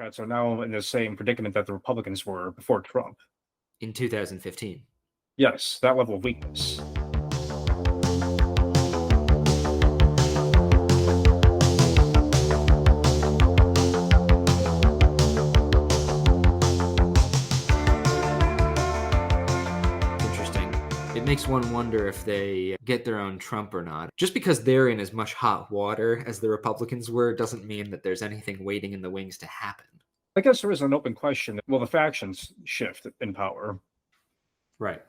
Democrats are now in the same predicament that the Republicans were before Trump. In 2015. Yes, that level of weakness. Interesting. It makes one wonder if they get their own Trump or not. Just because they're in as much hot water as the Republicans were doesn't mean that there's anything waiting in the wings to happen. I guess there is an open question. Will the factions shift in power? Right.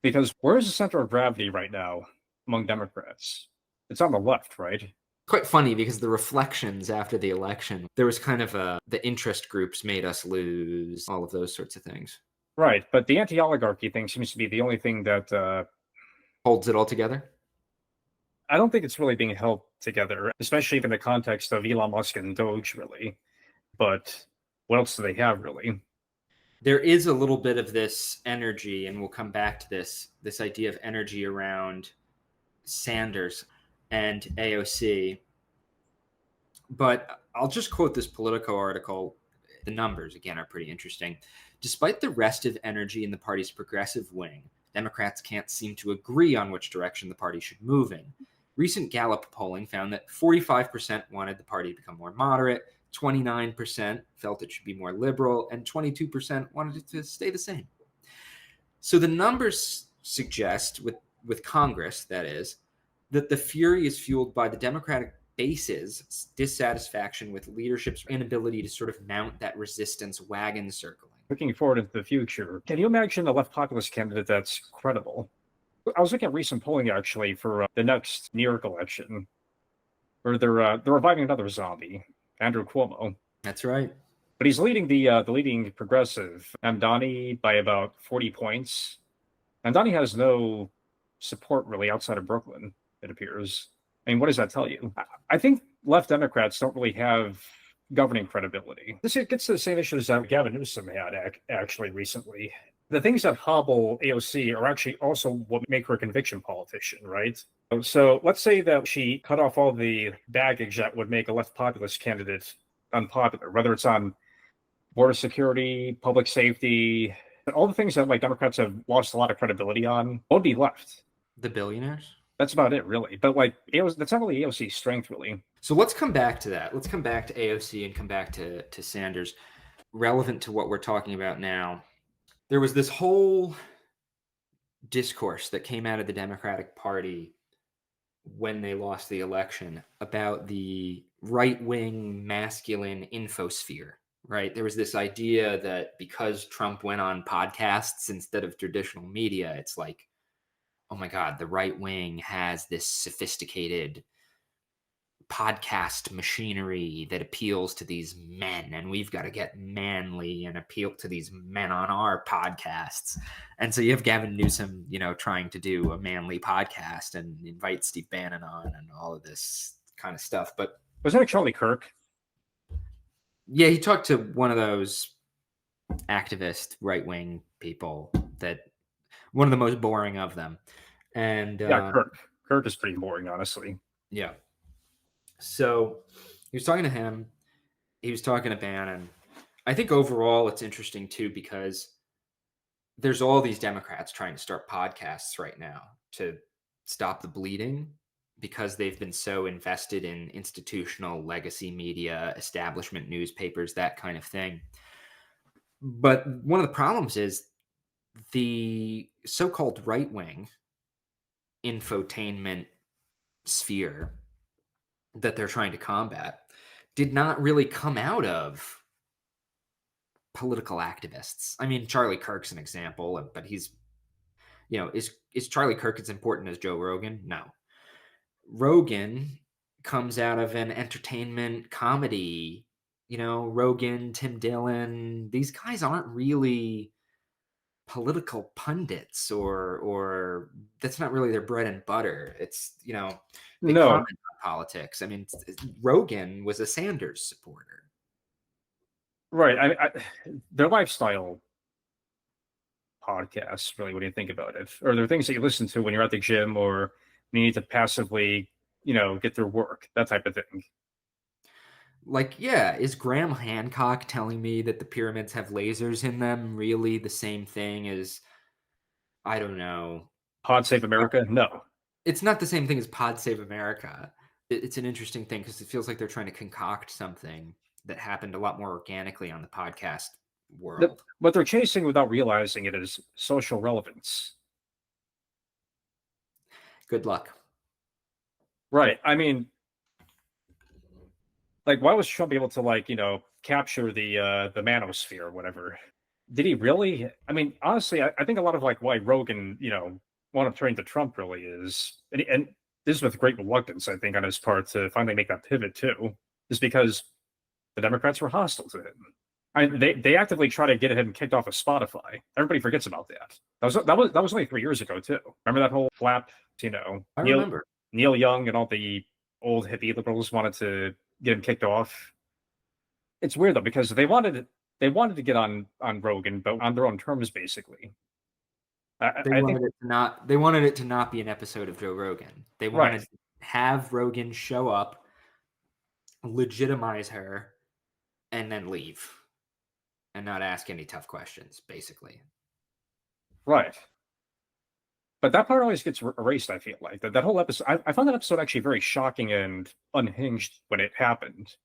Because where is the center of gravity right now among Democrats? It's on the left, right? Quite funny because the reflections after the election, there was kind of the interest groups made us lose, all of those sorts of things. Right, but the anti-oligarchy thing seems to be the only thing that holds it all together. I don't think it's really being held together, especially in the context of Elon Musk and Doge, really. But what else do they have, really? There is a little bit of this energy, and we'll come back to this idea of energy around Sanders and AOC. But I'll just quote this Politico article. The numbers, again, are pretty interesting. Despite the restive energy in the party's progressive wing, Democrats can't seem to agree on which direction the party should move in. Recent Gallup polling found that 45% wanted the party to become more moderate, 29% felt it should be more liberal, and 22% wanted it to stay the same. So the numbers suggest, with Congress, that is, that the fury is fueled by the Democratic base's dissatisfaction with leadership's inability to sort of mount that resistance wagon circling. Looking forward into the future, can you imagine a left populist candidate that's credible? I was looking at recent polling, actually, for the next New York election, where they're reviving another zombie, Andrew Cuomo. That's right. But he's leading the leading progressive, Mamdani, by about 40 points. Mamdani has no support, really, outside of Brooklyn, it appears. I mean, what does that tell you? I think left Democrats don't really have governing credibility. This gets to the same issues that Gavin Newsom had actually recently. The things that hobble AOC are actually also what make her a conviction politician, right? So let's say that she cut off all the baggage that would make a left populist candidate unpopular, whether it's on border security, public safety, all the things that like Democrats have lost a lot of credibility on won't be left. The billionaires? That's about it, really. But like, that's not really AOC's strength, really. So let's come back to that. Let's come back to AOC and come back to Sanders. Relevant to what we're talking about now, there was this whole discourse that came out of the Democratic Party when they lost the election about the right-wing masculine infosphere, right? There was this idea that because Trump went on podcasts instead of traditional media, it's like, oh my God, the right wing has this sophisticated podcast machinery that appeals to these men, and we've got to get manly and appeal to these men on our podcasts. And so you have Gavin Newsom, trying to do a manly podcast and invite Steve Bannon on and all of this kind of stuff. But was that Charlie Kirk? Yeah, he talked to one of those activist right-wing people, that one of the most boring of them. And yeah, Kirk is pretty boring, honestly. Yeah. So he was talking to him. He was talking to Bannon. I think overall it's interesting too, because there's all these Democrats trying to start podcasts right now to stop the bleeding, because they've been so invested in institutional legacy media, establishment newspapers, that kind of thing. But one of the problems is the so-called right-wing infotainment sphere that they're trying to combat did not really come out of political activists. I mean, Charlie Kirk's an example, but he's, is Charlie Kirk as important as Joe Rogan? No. Rogan comes out of an entertainment comedy, Rogan, Tim Dillon, these guys aren't really political pundits, or that's not really their bread and butter. It's, they comment on politics. I mean, Rogan was a Sanders supporter. Right. Their lifestyle podcasts, really, when you think about it, or they're things that you listen to when you're at the gym, or you need to passively, get through work, that type of thing. Like, yeah, is Graham Hancock telling me that the pyramids have lasers in them really the same thing as, I don't know. Pod Save America? No. It's not the same thing as Pod Save America. It's an interesting thing because it feels like they're trying to concoct something that happened a lot more organically on the podcast world. What they're chasing without realizing it is social relevance. Good luck. Right. I mean, like, why was Trump able to, like, capture the manosphere or whatever? Did he really? I mean, honestly, I think a lot of like why Rogan, want to turn to Trump really is, and this is with great reluctance, I think, on his part to finally make that pivot too, is because the Democrats were hostile to him. They actively try to get him kicked off of Spotify. Everybody forgets about that. That was only 3 years ago too. Remember that whole flap? I Neil remember. Neil Young and all the old hippie liberals wanted to get him kicked off. It's weird though because they wanted to get on Rogan, but on their own terms, basically. I think They wanted it to not be an episode of Joe Rogan. They wanted right, to have Rogan show up, legitimize her, and then leave and not ask any tough questions, basically. right. But that part always gets erased. I feel like that whole episode. I found that episode actually very shocking and unhinged when it happened.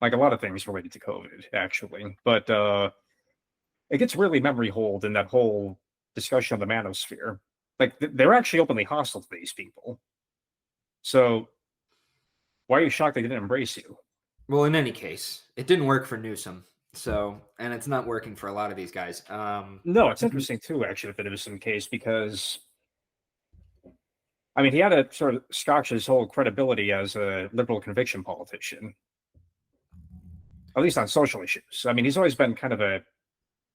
Like a lot of things related to COVID, actually. But it gets really memory hold in that whole discussion of the manosphere. Like they're actually openly hostile to these people. So why are you shocked they didn't embrace you? Well, in any case, it didn't work for Newsom. So, and it's not working for a lot of these guys. No, it's interesting too, actually, with the Newsom case because I mean he had to sort of scotch his whole credibility as a liberal conviction politician, at least on social issues. I mean, he's always been kind of a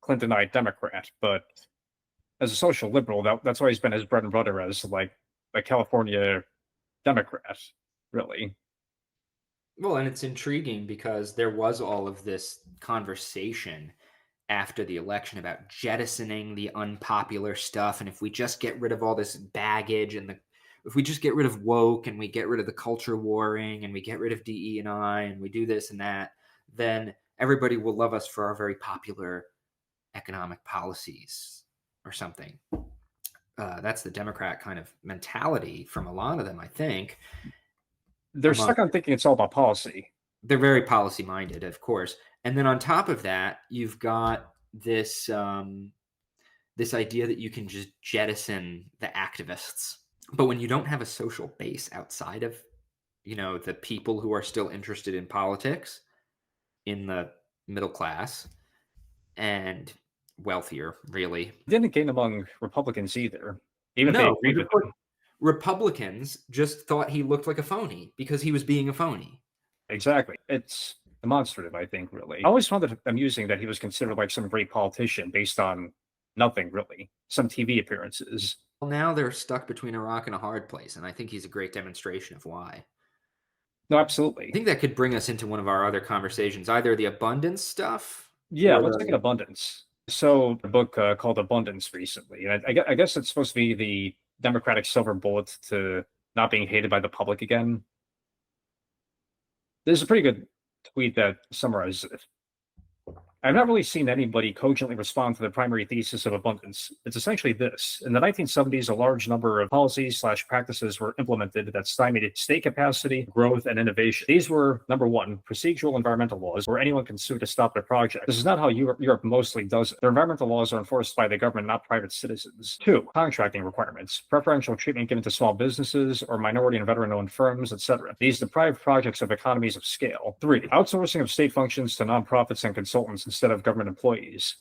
Clintonite Democrat, but as a social liberal, that's always been his bread and butter as like a California Democrat, really. Well, and it's intriguing because there was all of this conversation after the election about jettisoning the unpopular stuff, and if we just get rid of all this baggage and if we just get rid of woke and we get rid of the culture warring and we get rid of DE and I and we do this and that, then everybody will love us for our very popular economic policies or something. That's the Democrat kind of mentality from a lot of them, I think. They're stuck on thinking it's all about policy. They're very policy minded, of course. And then on top of that, you've got this this idea that you can just jettison the activists. But when you don't have a social base outside of, the people who are still interested in politics in the middle class and wealthier, really. It didn't gain among Republicans either, even if they No, agreed with him. Republicans just thought he looked like a phony because he was being a phony. Exactly. It's demonstrative, I think, really. I always found it amusing that he was considered like some great politician based on nothing, really. Some TV appearances. Well, now they're stuck between a rock and a hard place, and I think he's a great demonstration of why. No, I absolutely. think that could bring us into one of our other conversations, either the abundance stuff. Yeah, let's look at abundance. So, a book called Abundance recently, and I guess it's supposed to be the Democratic silver bullet to not being hated by the public again. This is a pretty good tweet that summarizes it. I've not really seen anybody cogently respond to the primary thesis of abundance. It's essentially this. In the 1970s, a large number of policies/practices were implemented that stymied state capacity, growth, and innovation. These were, number one, procedural environmental laws, where anyone can sue to stop their project. This is not how Europe mostly does it. Their environmental laws are enforced by the government, not private citizens. Two, contracting requirements, preferential treatment given to small businesses or minority and veteran-owned firms, etc. These deprive projects of economies of scale. Three, outsourcing of state functions to nonprofits and consultants instead of government employees.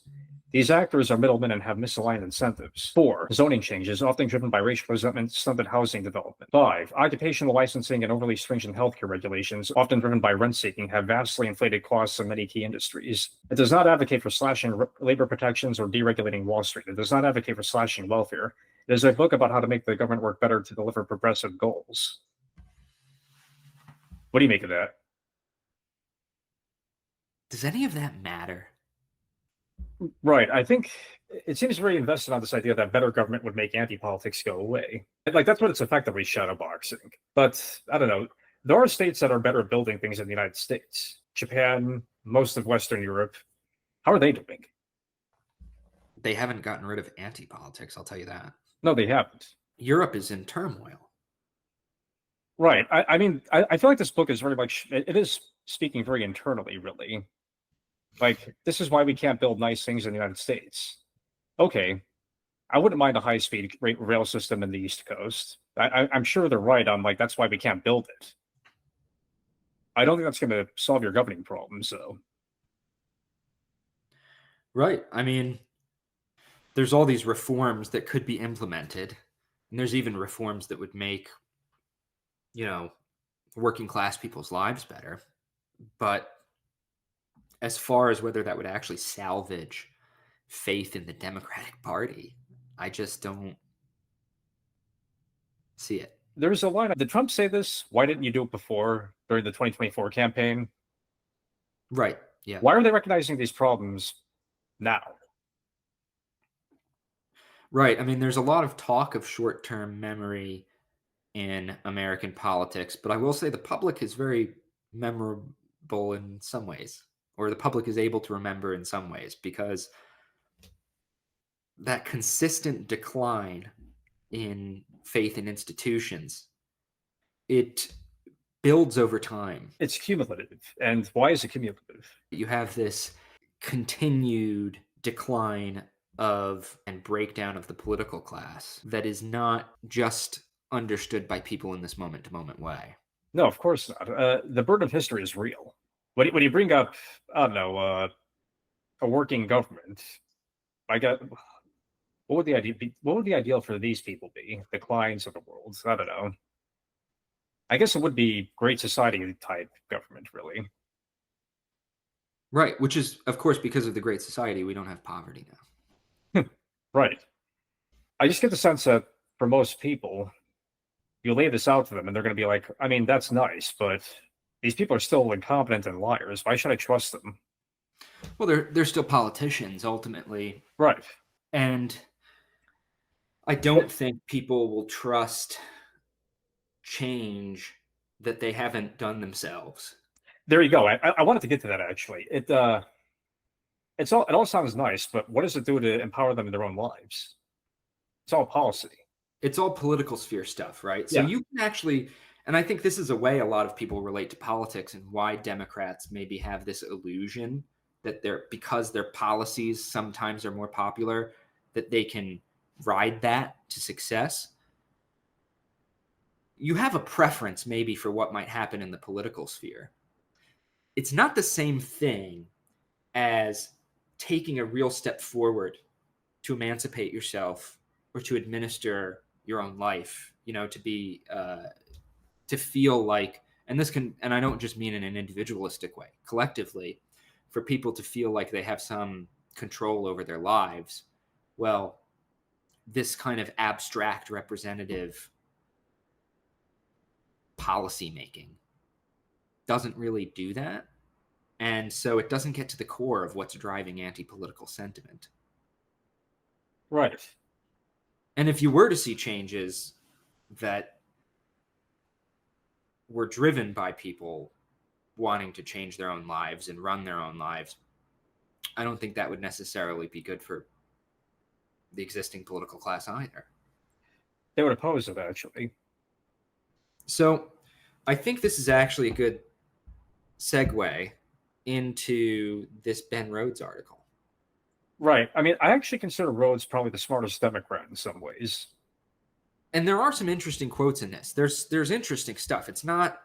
These actors are middlemen and have misaligned incentives. 4. Zoning changes, often driven by racial resentment, stunted housing development. 5. Occupational licensing and overly stringent healthcare regulations, often driven by rent seeking, have vastly inflated costs in many key industries. It does not advocate for slashing labor protections or deregulating Wall Street. It does not advocate for slashing welfare. It is a book about how to make the government work better to deliver progressive goals. What do you make of that? Does any of that matter? Right. I think it seems very invested on this idea that better government would make anti-politics go away. Like that's what it's effectively shadowboxing. But I don't know. There are states that are better at building things than the United States. Japan, most of Western Europe. How are they doing? They haven't gotten rid of anti-politics, I'll tell you that. No, they haven't. Europe is in turmoil. Right. I mean, I feel like this book is very much, it is speaking very internally, really. Like, this is why we can't build nice things in the United States. Okay, I wouldn't mind a high-speed rail system in the East Coast. I'm sure they're right on, like, that's why we can't build it. I don't think that's going to solve your governing problems, though. Right. I mean, there's all these reforms that could be implemented, and there's even reforms that would make, working class people's lives better. But as far as whether that would actually salvage faith in the Democratic Party, I just don't see it. There's a line. Did Trump say this? Why didn't you do it before during the 2024 campaign? Right. Yeah. Why are they recognizing these problems now? Right. I mean, there's a lot of talk of short-term memory in American politics, but I will say the public is very memorable in some ways, or the public is able to remember in some ways, because that consistent decline in faith in institutions, it builds over time. It's cumulative. And why is it cumulative? You have this continued decline of and breakdown of the political class that is not just understood by people in this moment-to-moment way. No, of course not. The burden of history is real. When you bring up, I don't know, a working government, I got what would the idea be? What would the ideal for these people be? The clients of the world? I don't know. I guess it would be great society type government, really. Right, which is, of course, because of the Great Society, we don't have poverty now. Right. I just get the sense that for most people, you lay this out to them and they're going to be like, I mean, that's nice, but these people are still incompetent and liars. Why should I trust them? Well, they're still politicians ultimately. Right. And I don't think people will trust change that they haven't done themselves. There you go. I wanted to get to that actually. It all sounds nice, but what does it do to empower them in their own lives? It's all policy. It's all political sphere stuff, right? So Yeah. you can actually, and I think this is a way a lot of people relate to politics and why Democrats maybe have this illusion that because their policies sometimes are more popular, that they can ride that to success. You have a preference maybe for what might happen in the political sphere. It's not the same thing as taking a real step forward to emancipate yourself or to administer your own life, to be, to feel like, and I don't just mean in an individualistic way, collectively, for people to feel like they have some control over their lives. Well, this kind of abstract representative policy making doesn't really do that. And so it doesn't get to the core of what's driving anti-political sentiment. Right. And if you were to see changes that were driven by people wanting to change their own lives and run their own lives, I don't think that would necessarily be good for the existing political class either. They would oppose it, actually. So I think this is actually a good segue into this Ben Rhodes article. Right. I mean, I actually consider Rhodes probably the smartest Democrat in some ways. And there are some interesting quotes in this. There's interesting stuff. It's not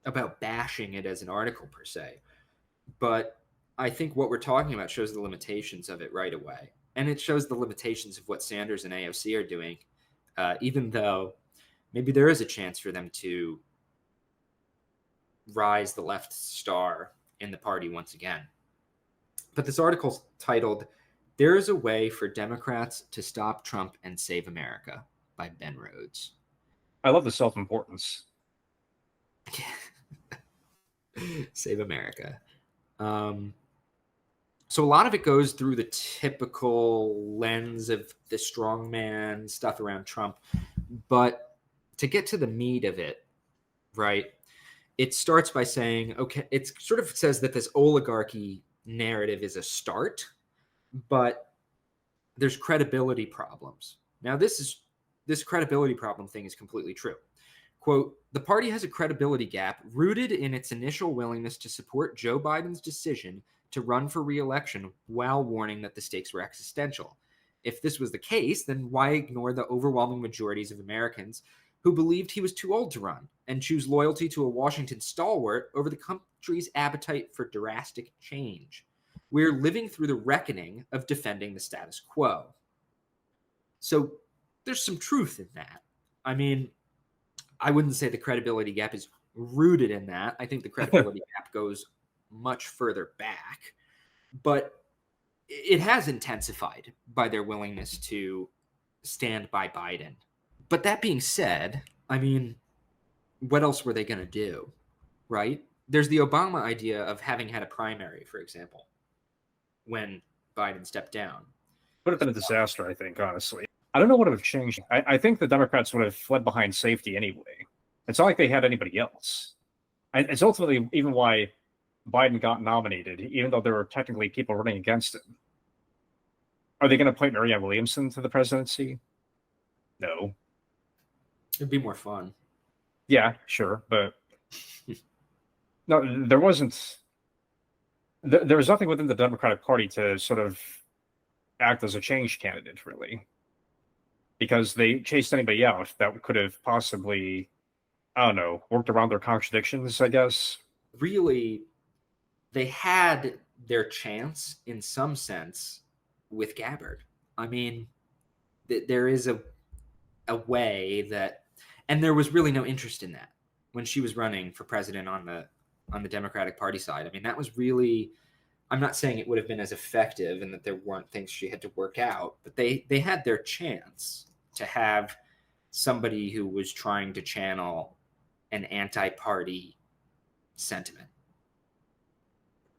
about bashing it as an article per se, but I think what we're talking about shows the limitations of it right away. And it shows the limitations of what Sanders and AOC are doing, even though maybe there is a chance for them to rise the left star in the party once again. But this article's titled, "There is a Way for Democrats to Stop Trump and Save America" by Ben Rhodes. I love the self-importance. Save America. So a lot of it goes through the typical lens of the strongman stuff around Trump. But to get to the meat of it, right? It starts by saying, okay, it sort of says that this oligarchy narrative is a start, but there's credibility problems. Now, this credibility problem thing is completely true. Quote, the party has a credibility gap rooted in its initial willingness to support Joe Biden's decision to run for re-election while warning that the stakes were existential. If this was the case, then why ignore the overwhelming majorities of Americans who believed he was too old to run and choose loyalty to a Washington stalwart over the country's appetite for drastic change? We're living through the reckoning of defending the status quo. So there's some truth in that. I mean, I wouldn't say the credibility gap is rooted in that. I think the credibility gap goes much further back, but it has intensified by their willingness to stand by Biden. But that being said, I mean, what else were they going to do, right? There's the Obama idea of having had a primary, for example, when Biden stepped down. Would have been a disaster, I think, honestly. I don't know what would have changed. I think the Democrats would have fled behind safety anyway. It's not like they had anybody else. And it's ultimately even why Biden got nominated, even though there were technically people running against him. Are they going to appoint Marianne Williamson to the presidency? No. It'd be more fun. Yeah, sure, but no, there wasn't. There was nothing within the Democratic Party to sort of act as a change candidate, really, because they chased anybody out that could have possibly, I don't know, worked around their contradictions, I guess. Really, they had their chance in some sense with Gabbard. I mean, there is a way that, and there was really no interest in that when she was running for president on the Democratic Party side. I mean, that was really, I'm not saying it would have been as effective and that there weren't things she had to work out, but they had their chance to have somebody who was trying to channel an anti-party sentiment.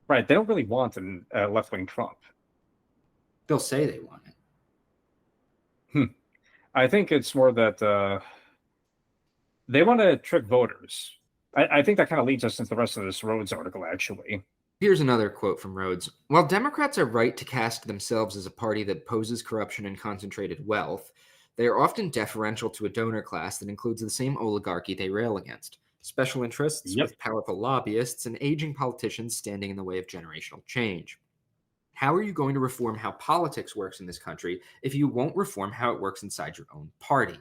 Right. They don't really want a left-wing Trump. They'll say they want it. I think it's more that they want to trick voters. I think that kind of leads us into the rest of this Rhodes article, actually. Here's another quote from Rhodes. While Democrats are right to cast themselves as a party that poses corruption and concentrated wealth, they are often deferential to a donor class that includes the same oligarchy they rail against, special interests with powerful lobbyists, and aging politicians standing in the way of generational change. How are you going to reform how politics works in this country if you won't reform how it works inside your own party?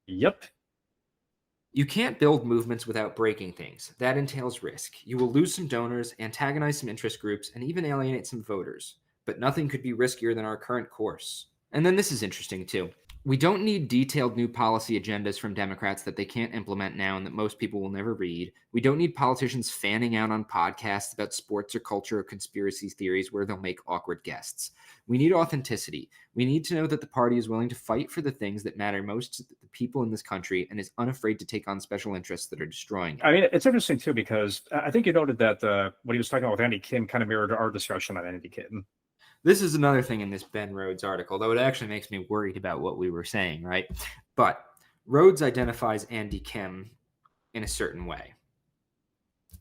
Yep. You can't build movements without breaking things. That entails risk. You will lose some donors, antagonize some interest groups, and even alienate some voters. But nothing could be riskier than our current course. And then this is interesting too. We don't need detailed new policy agendas from Democrats that they can't implement now and that most people will never read. We don't need politicians fanning out on podcasts about sports or culture or conspiracy theories where they'll make awkward guests. We need authenticity. We need to know that the party is willing to fight for the things that matter most to the people in this country and is unafraid to take on special interests that are destroying it. I mean, it's interesting too, because I think you noted that what he was talking about with Andy Kim kind of mirrored our discussion on Andy Kim. This is another thing in this Ben Rhodes article, though it actually makes me worried about what we were saying, right? But Rhodes identifies Andy Kim in a certain way.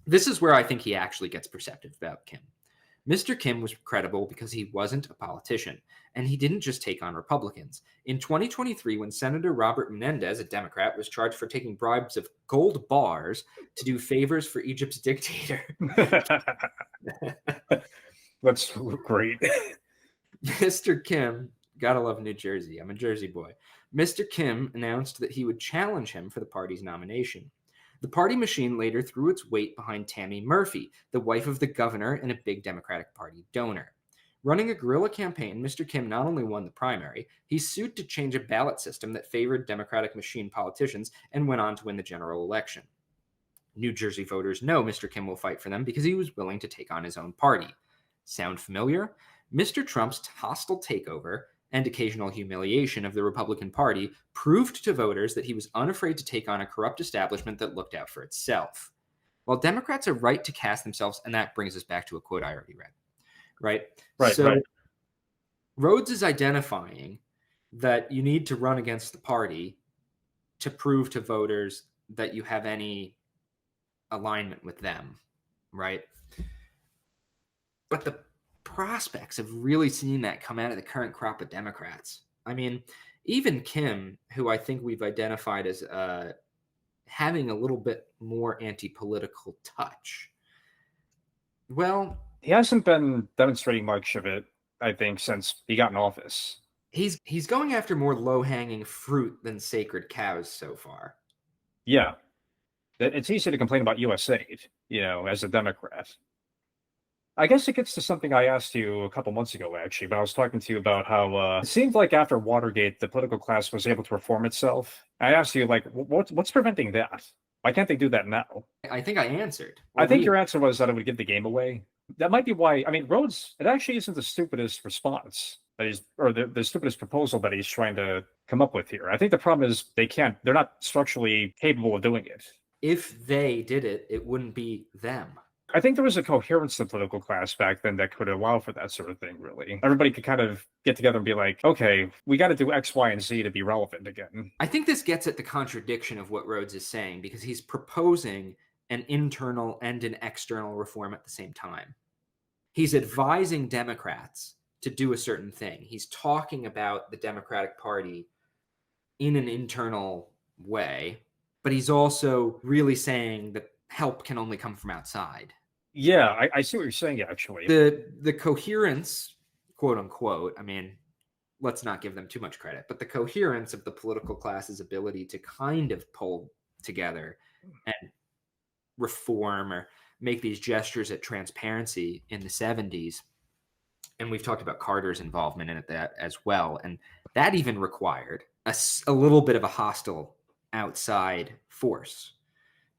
This is where I think he actually gets perceptive about Kim. Mr. Kim was credible because he wasn't a politician, and he didn't just take on Republicans. In 2023, when Senator Robert Menendez, a Democrat, was charged for taking bribes of gold bars to do favors for Egypt's dictator. That's great. Mr. Kim, gotta love New Jersey. I'm a Jersey boy. Mr. Kim announced that he would challenge him for the party's nomination. The party machine later threw its weight behind Tammy Murphy, the wife of the governor and a big Democratic Party donor. Running a guerrilla campaign, Mr. Kim not only won the primary, he sued to change a ballot system that favored Democratic machine politicians and went on to win the general election. New Jersey voters know Mr. Kim will fight for them because he was willing to take on his own party. Sound familiar? Mr. Trump's hostile takeover and occasional humiliation of the Republican Party proved to voters that he was unafraid to take on a corrupt establishment that looked out for itself. While Democrats are right to cast themselves, and that brings us back to a quote I already read, right? So Rhodes is identifying that you need to run against the party to prove to voters that you have any alignment with them, right? But the prospects of really seeing that come out of the current crop of Democrats, I mean, even Kim, who I think we've identified as having a little bit more anti-political touch, well, He hasn't been demonstrating much of it, I think, since he got in office. he's going after more low-hanging fruit than sacred cows so far. Yeah. It's easy to complain about US aid, as a Democrat. I guess it gets to something I asked you a couple months ago, actually, but I was talking to you about how it seemed like after Watergate, the political class was able to reform itself. I asked you, like, what's preventing that? Why can't they do that now? I think I answered. I think your answer was that it would give the game away. That might be why. I mean, Rhodes, it actually isn't the stupidest response that or the stupidest proposal that he's trying to come up with here. I think the problem is they're not structurally capable of doing it. If they did it, it wouldn't be them. I think there was a coherence to the political class back then that could allow for that sort of thing, really. Everybody could kind of get together and be like, okay, we got to do X, Y, and Z to be relevant again. I think this gets at the contradiction of what Rhodes is saying, because he's proposing an internal and an external reform at the same time. He's advising Democrats to do a certain thing. He's talking about the Democratic Party in an internal way, but he's also really saying that help can only come from outside. Yeah, I see what you're saying, actually. The coherence, quote unquote, I mean, let's not give them too much credit, but the coherence of the political class's ability to kind of pull together and reform or make these gestures at transparency in the 70s. And we've talked about Carter's involvement in it that as well. And that even required a little bit of a hostile outside force,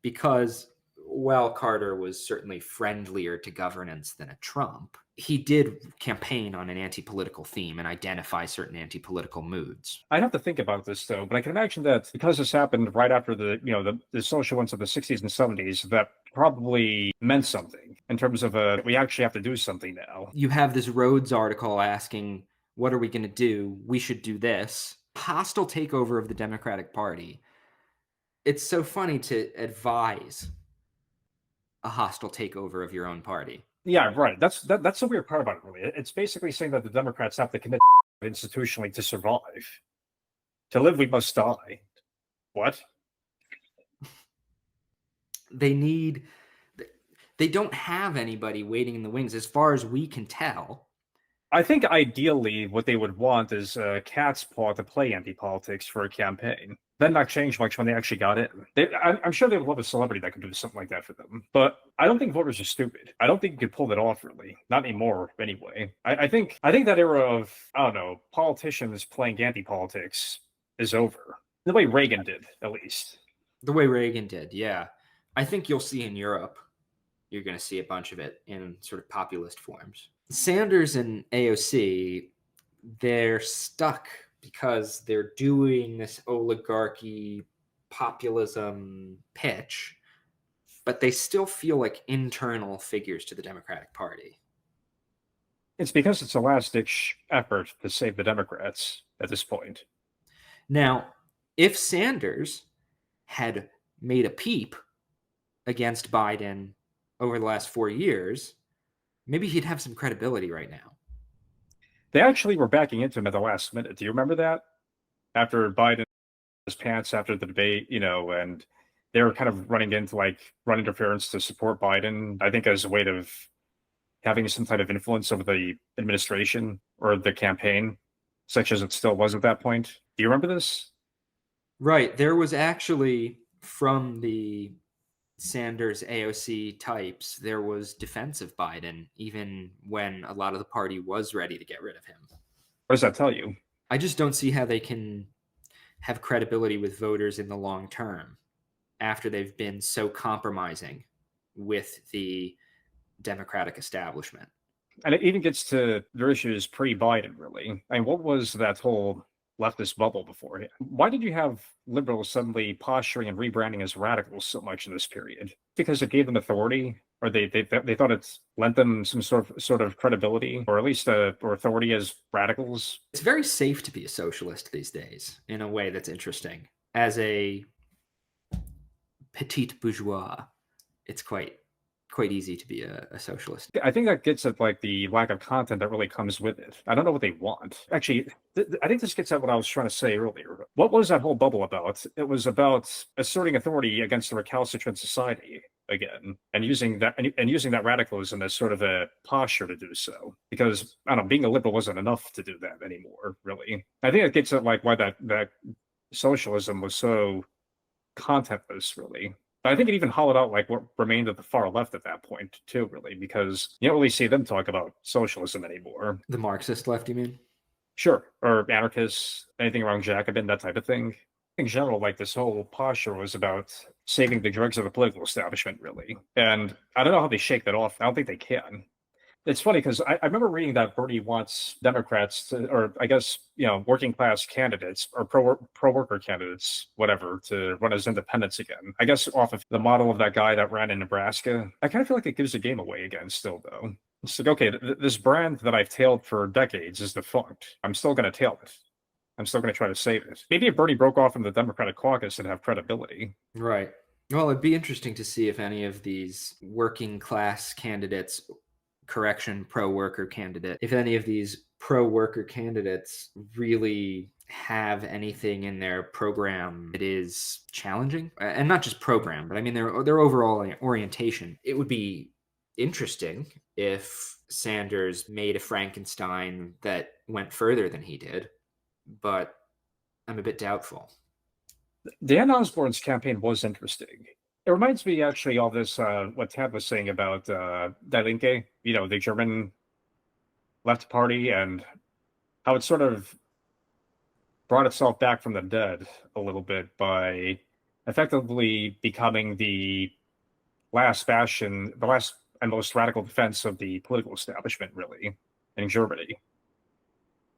because while Carter was certainly friendlier to governance than a Trump, he did campaign on an anti-political theme and identify certain anti-political moods. I'd have to think about this, though, but I can imagine that because this happened right after the social ones of the 60s and 70s, that probably meant something in terms of we actually have to do something now. You have this Rhodes article asking, what are we going to do? We should do this. Hostile takeover of the Democratic Party. It's so funny to advise a hostile takeover of your own party. Yeah, right. That's the weird part about it, really. It's basically saying that the Democrats have to commit institutionally to survive. To live, we must die. What? They don't have anybody waiting in the wings, as far as we can tell. I think ideally what they would want is a cat's paw to play anti-politics for a campaign. Then not change much when they actually got in. I'm sure they would love a celebrity that could do something like that for them. But I don't think voters are stupid. I don't think you could pull that off, really. Not anymore, anyway. I think that era of, I don't know, politicians playing anti-politics is over. The way Reagan did, at least. The way Reagan did, yeah. I think you'll see in Europe, you're going to see a bunch of it in sort of populist forms. Sanders and AOC, they're stuck because they're doing this oligarchy populism pitch, but they still feel like internal figures to the Democratic Party. It's because it's a last-ditch effort to save the Democrats at this point. Now, if Sanders had made a peep against Biden over the last 4 years, maybe he'd have some credibility right now. They actually were backing into him at the last minute. Do you remember that? After Biden his pants after the debate, and they were kind of running into like run interference to support Biden, I think as a way of having some kind of influence over the administration or the campaign, such as it still was at that point. Do you remember this? Right. There was actually, from the Sanders AOC types, there was defense of Biden, even when a lot of the party was ready to get rid of him. What does that tell you? I just don't see how they can have credibility with voters in the long term after they've been so compromising with the Democratic establishment. And it even gets to their issues pre-Biden, really. I mean, what was that whole leftist bubble beforehand? Why did you have liberals suddenly posturing and rebranding as radicals so much in this period? Because it gave them authority, or they thought it lent them some sort of credibility, or at least or authority as radicals. It's very safe to be a socialist these days in a way that's interesting. As a petite bourgeois, it's quite easy to be a socialist. I think that gets at like the lack of content that really comes with it. I don't know what they want. Actually, I think this gets at what I was trying to say earlier. What was that whole bubble about? It was about asserting authority against the recalcitrant society again, and using that radicalism as sort of a posture to do so. Because I don't know, being a liberal wasn't enough to do that anymore. Really, I think it gets at like why that socialism was so contentless, really. But I think it even hollowed out like what remained of the far left at that point too, really, because you don't really see them talk about socialism anymore. The Marxist left, you mean? Sure, or anarchists, anything around Jacobin, that type of thing. In general, like this whole posture was about saving the dregs of the political establishment, really. And I don't know how they shake that off. I don't think they can. It's funny because I remember reading that Bernie wants Democrats to, or I guess, working class candidates or pro worker candidates, whatever, to run as independents again. I guess off of the model of that guy that ran in Nebraska. I kind of feel like it gives the game away again still, though. It's like, okay, this brand that I've tailed for decades is defunct. I'm still going to tail it. I'm still going to try to save it. Maybe if Bernie broke off from the Democratic caucus and have credibility. Right. Well, it'd be interesting to see if any of these working class candidates, pro-worker candidate, if any of these pro-worker candidates really have anything in their program that is challenging, and not just program, but I mean their overall orientation. It would be interesting if Sanders made a Frankenstein that went further than he did, but I'm a bit doubtful. Dan Osborne's campaign was interesting. It reminds me actually of this what Tad was saying about Die Linke, the German left party, and how it sort of brought itself back from the dead a little bit by effectively becoming the last bastion, the last and most radical defense of the political establishment, really, in Germany.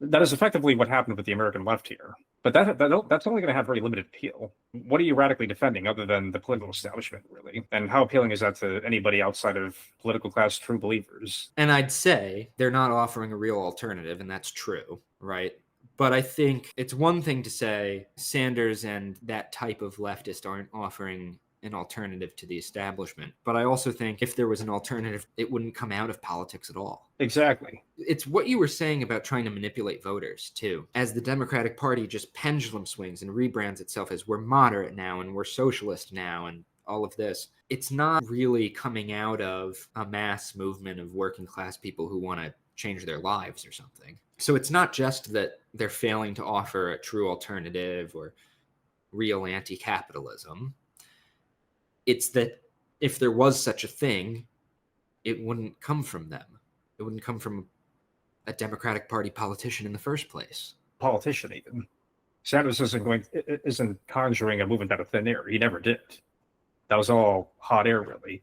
That is effectively what happened with the American left here. But that's only going to have very limited appeal. What are you radically defending other than the political establishment, really? And how appealing is that to anybody outside of political class true believers? And I'd say they're not offering a real alternative, and that's true, right? But I think it's one thing to say Sanders and that type of leftist aren't offering an alternative to the establishment. But I also think if there was an alternative, it wouldn't come out of politics at all. Exactly. It's what you were saying about trying to manipulate voters, too. As the Democratic Party just pendulum swings and rebrands itself as we're moderate now and we're socialist now and all of this, it's not really coming out of a mass movement of working class people who want to change their lives or something. So it's not just that they're failing to offer a true alternative or real anti-capitalism. It's that if there was such a thing, it wouldn't come from them. It wouldn't come from a Democratic Party politician in the first place. Politician, even. Sanders isn't conjuring a movement out of thin air. He never did. That was all hot air, really.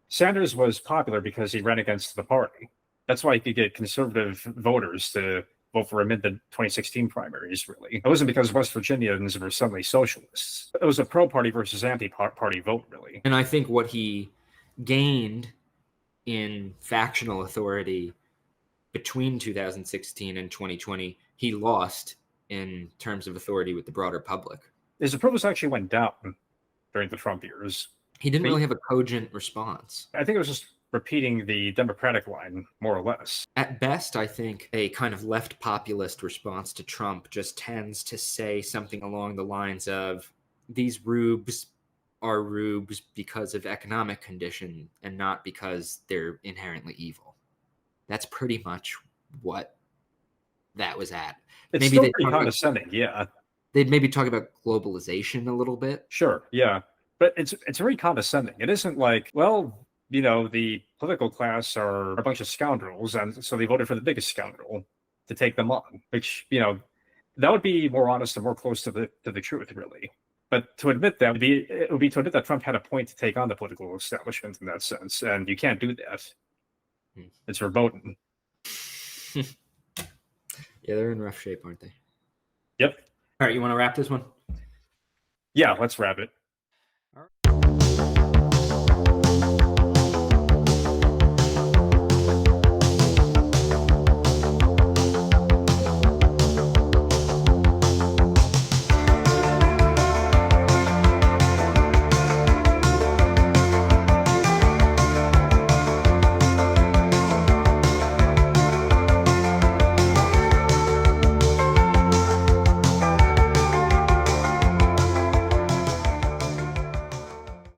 Sanders was popular because he ran against the party. That's why he could get conservative voters to vote for him in the 2016 primaries, really. It wasn't because West Virginians were suddenly socialists. It was a pro-party versus anti-party vote, really. And I think what he gained in factional authority between 2016 and 2020, he lost in terms of authority with the broader public. His approval actually went down during the Trump years. He didn't really have a cogent response. I think it was just repeating the Democratic line, more or less. At best, I think a kind of left populist response to Trump just tends to say something along the lines of, these rubes are rubes because of economic condition and not because they're inherently evil. That's pretty much what that was at. It's maybe still pretty condescending, yeah. They'd maybe talk about globalization a little bit. Sure, yeah. But it's very condescending. It isn't like, well, the political class are a bunch of scoundrels, and so they voted for the biggest scoundrel to take them on, which, that would be more honest and more close to the truth, really. But to admit that it would be to admit that Trump had a point to take on the political establishment in that sense, and you can't do that. It's verboten. Yeah, they're in rough shape, aren't they? Yep. All right, you want to wrap this one? Yeah, let's wrap it.